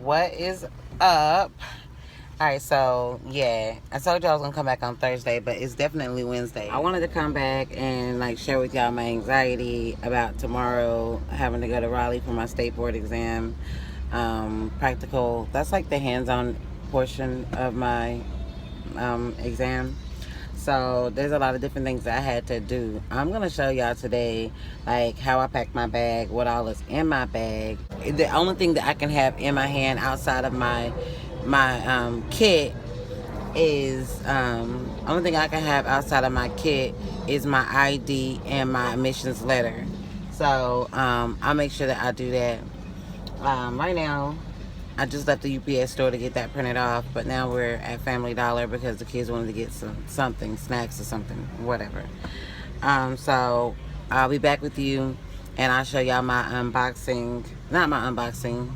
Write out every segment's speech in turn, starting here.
What is up? Alright, so yeah, I told you I was gonna come back on Thursday, but it's definitely Wednesday. I wanted to come back and like share with y'all my anxiety about tomorrow having to go to Raleigh for my Stateboard exam. Practical, that's like the hands-on portion of my exam. So there's a lot of different things that I had to do. I'm gonna show y'all today like how I packed my bag, what all is in my bag. The only thing that I can have in my hand outside of my kit is only thing I can have outside of my kit is my ID and my admissions letter. So I'll make sure that I do that. Right now I just left the UPS store to get that printed off, but now we're at Family Dollar because the kids wanted to get something, snacks or something, whatever. So I'll be back with you, and I'll show y'all my unboxing. Not my unboxing.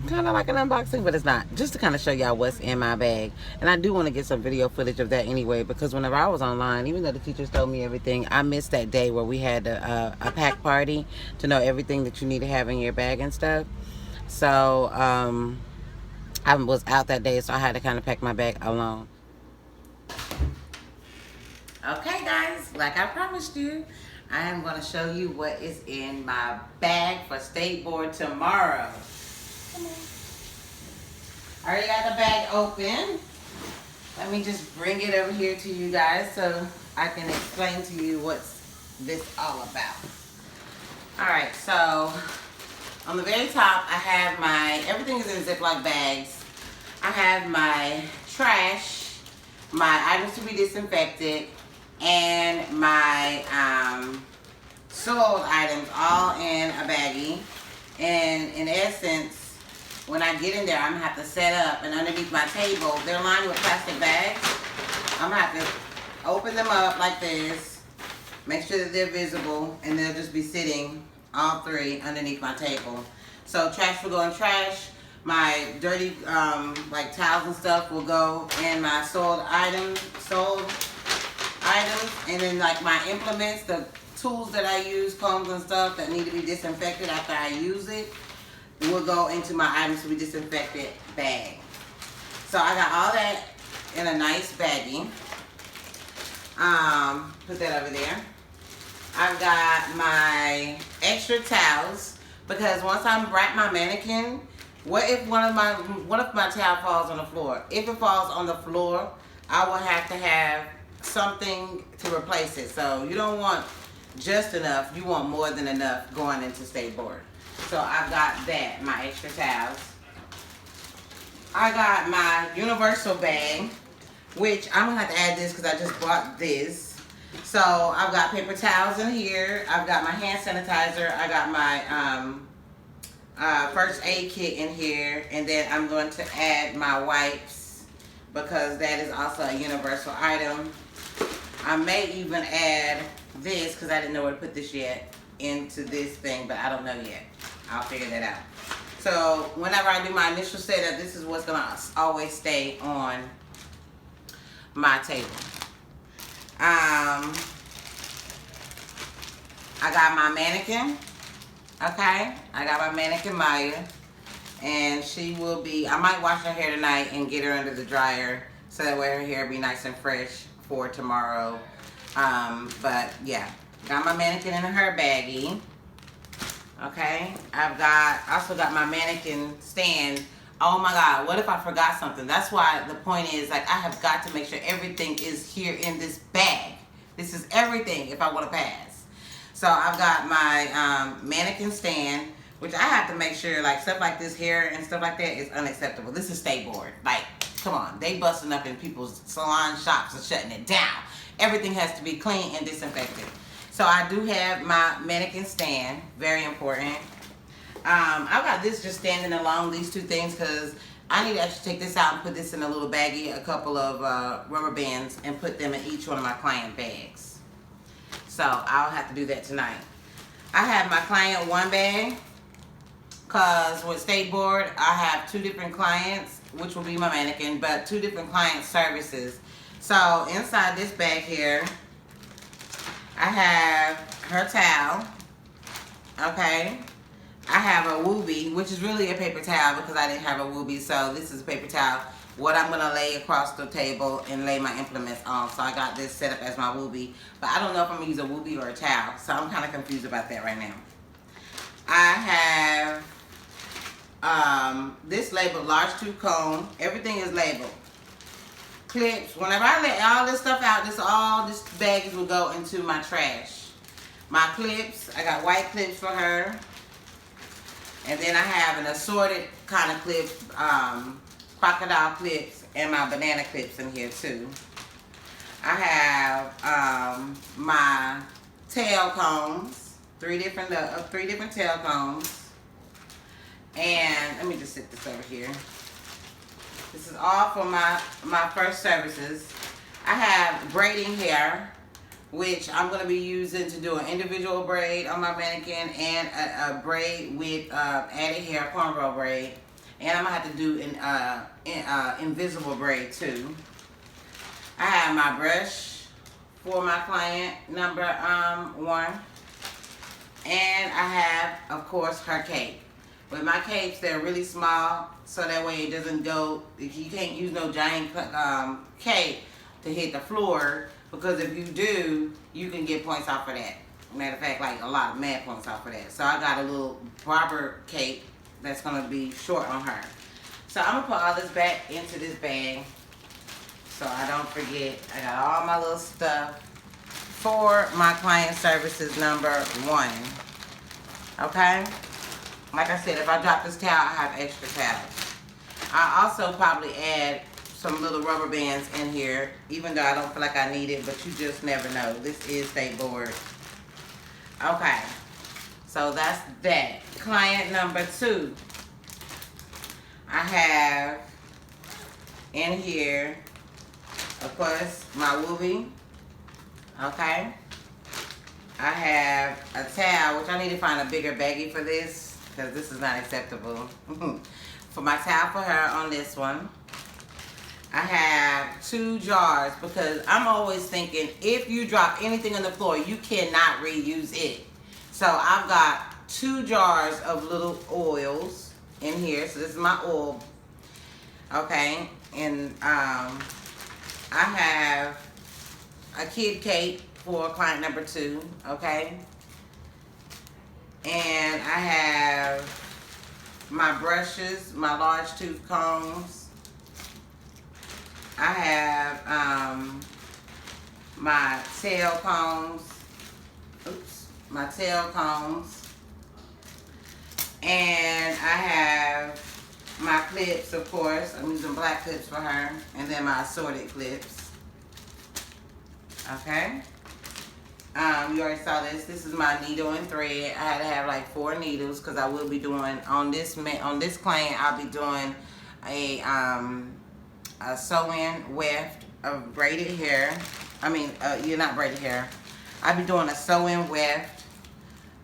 Kind of like an unboxing, but it's not. Just to kind of show y'all what's in my bag. And I do want to get some video footage of that anyway, because whenever I was online, even though the teachers told me everything, I missed that day where we had a pack party to know everything that you need to have in your bag and stuff. So I was out that day, so I had to kind of pack my bag alone. Okay guys, like I promised you, I am going to show you what is in my bag for Stateboard tomorrow. Come on. I already got the bag open. Let me just bring it over here to you guys so I can explain to you what's this all about. Alright, so on the very top, I have everything is in Ziploc bags. I have my trash, my items to be disinfected, and my sold items all in a baggie. And in essence, when I get in there, I'm gonna have to set up, and underneath my table, they're lined with plastic bags. I'm gonna have to open them up like this, make sure that they're visible, and they'll just be sitting all three underneath my table. So trash will go in trash. My dirty like towels and stuff will go in my sold items, and then like my implements, the tools that I use, combs and stuff that need to be disinfected after I use it, will go into my items to be disinfected bag. So I got all that in a nice baggie. Put that over there. I've got my extra towels because once I wrap my mannequin, what if my towel falls on the floor? If it falls on the floor, I will have to have something to replace it. So you don't want just enough, you want more than enough going into Stateboard. So I've got that, my extra towels. I got my universal bag, which I'm gonna have to add this because I just bought this. So I've got paper towels in here. I've got my hand sanitizer. I got my first aid kit in here, and then I'm going to add my wipes because that is also a universal item. I may even add this because I didn't know where to put this yet into this thing, but I don't know yet. I'll figure that out. So whenever I do my initial setup, this is what's gonna always stay on my table. I got my mannequin. Okay, I got my mannequin Maya, and she will be, I might wash her hair tonight and get her under the dryer so that way her hair be nice and fresh for tomorrow. But yeah, got my mannequin in her baggie. Okay, I've also got my mannequin stand. Oh my God, what if I forgot something? That's why the point is, like, I have got to make sure everything is here in this bag. This is everything if I want to pass. So I've got my mannequin stand, which I have to make sure, like, stuff like this hair and stuff like that is unacceptable. This is Stateboard. Like, come on, they busting up in people's salon shops and shutting it down. Everything has to be clean and disinfected. So I do have my mannequin stand, very important. I've got this just standing along these two things because I need to actually take this out and put this in a little baggie, a couple of rubber bands, and put them in each one of my client bags. So I'll have to do that tonight. I have my client one bag because with Stateboard, I have two different clients, which will be my mannequin, but two different client services. So inside this bag here, I have her towel, okay? I have a Woobie, which is really a paper towel because I didn't have a Woobie. So this is a paper towel. What I'm going to lay across the table and lay my implements on. So I got this set up as my Woobie. But I don't know if I'm going to use a Woobie or a towel. So I'm kind of confused about that right now. I have this labeled large tooth comb. Everything is labeled. Clips. Whenever I lay all this stuff out, this baggage will go into my trash. My clips. I got white clips for her. And then I have an assorted kind of clips, crocodile clips, and my banana clips in here too. I have my tail combs, three different tail combs. And let me just sit this over here. This is all for my first services. I have braiding hair, which I'm going to be using to do an individual braid on my mannequin and a braid with added hair, cornrow braid. And I'm going to have to do an invisible braid too. I have my brush for my client number 1. And I have, of course, her cape. With my capes, they're really small, so that way it doesn't go, you can't use no giant cape to hit the floor. Because if you do, you can get points off of that. Matter of fact, like a lot of mad points off of that. So I got a little barber cape that's going to be short on her. So I'm going to put all this back into this bag so I don't forget. I got all my little stuff for my client services number 1. Okay? Like I said, if I drop this towel, I have extra towels. I also probably add some little rubber bands in here, even though I don't feel like I need it, but you just never know. This is Stateboard. Okay, so that's that. Client number 2. I have in here, of course, my Woobie. Okay. I have a towel, which I need to find a bigger baggie for this, because this is not acceptable. For my towel for her on this one. I have 2 jars because I'm always thinking if you drop anything on the floor, you cannot reuse it. So I've got 2 jars of little oils in here. So this is my oil. Okay. And I have a kid cape for client number 2. Okay. And I have my brushes, my large tooth combs. I have my tail combs. Oops, my tail combs. And I have my clips, of course. I'm using black clips for her. And then my assorted clips. Okay. You already saw this. This is my needle and thread. I had to have like 4 needles because I will be doing on this client. I'll be doing a sew-in weft of braided hair. I mean, you're not braided hair. I'll be doing a sew-in weft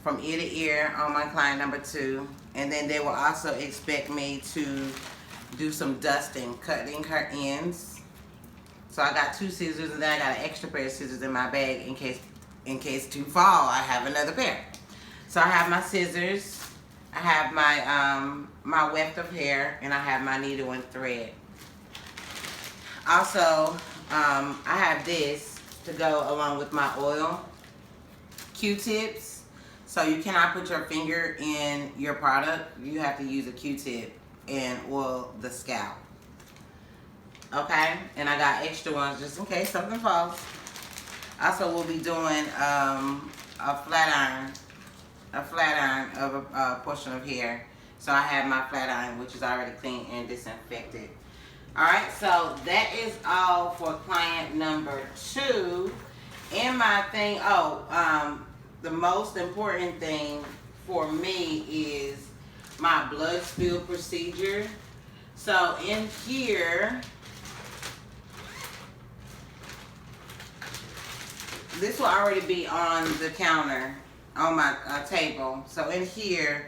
from ear to ear on my client number 2, and then they will also expect me to do some dusting, cutting her ends. So I got 2 scissors, and then I got an extra pair of scissors in my bag in case to fall, I have another pair. So I have my scissors, I have my my weft of hair, and I have my needle and thread. Also, I have this to go along with my oil, Q-tips. So you cannot put your finger in your product. You have to use a Q-tip and oil the scalp. Okay, and I got extra ones just in case something falls. Also, we'll be doing a flat iron of a portion of hair. So I have my flat iron, which is already clean and disinfected. Alright, so that is all for client number 2. And my thing, the most important thing for me is my blood spill procedure. So in here, this will already be on the counter, on my table. So in here,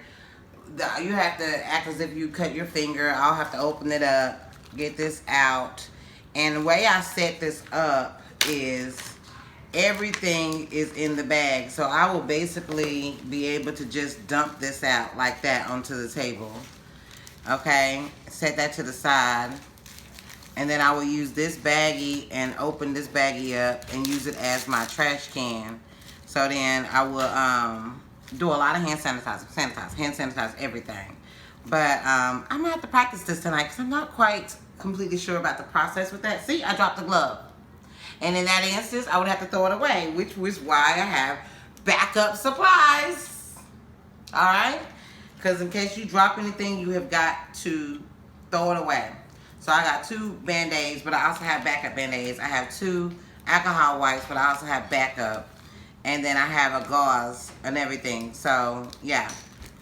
you have to act as if you cut your finger. I'll have to open it up, get this out. And the way I set this up is everything is in the bag. So I will basically be able to just dump this out like that onto the table. Okay, set that to the side. And then I will use this baggie and open this baggie up and use it as my trash can. So then I will do a lot of hand sanitize everything. But I'm gonna have to practice this tonight because I'm not quite completely sure about the process with that. See, I dropped the glove. And in that instance, I would have to throw it away, which was why I have backup supplies. All right? Because in case you drop anything, you have got to throw it away. So I got 2 Band-Aids, but I also have backup Band-Aids. I have 2 alcohol wipes, but I also have backup. And then I have a gauze and everything. So, yeah,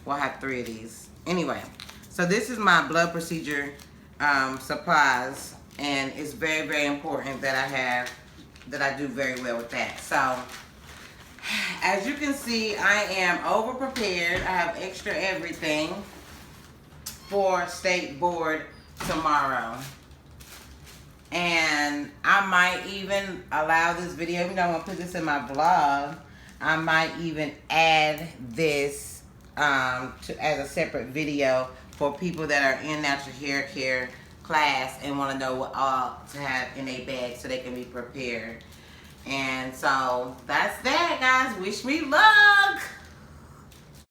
we'll have 3 of these. Anyway, so this is my blood procedure supplies. And it's very, very important that I do very well with that. So, as you can see, I am over-prepared. I have extra everything for Stateboard tomorrow. And I might even allow this video, even though I'm going to put this in my blog, I might even add this as a separate video for people that are in natural hair care class and want to know what all to have in a bag so they can be prepared. And so that's that, guys. Wish me luck.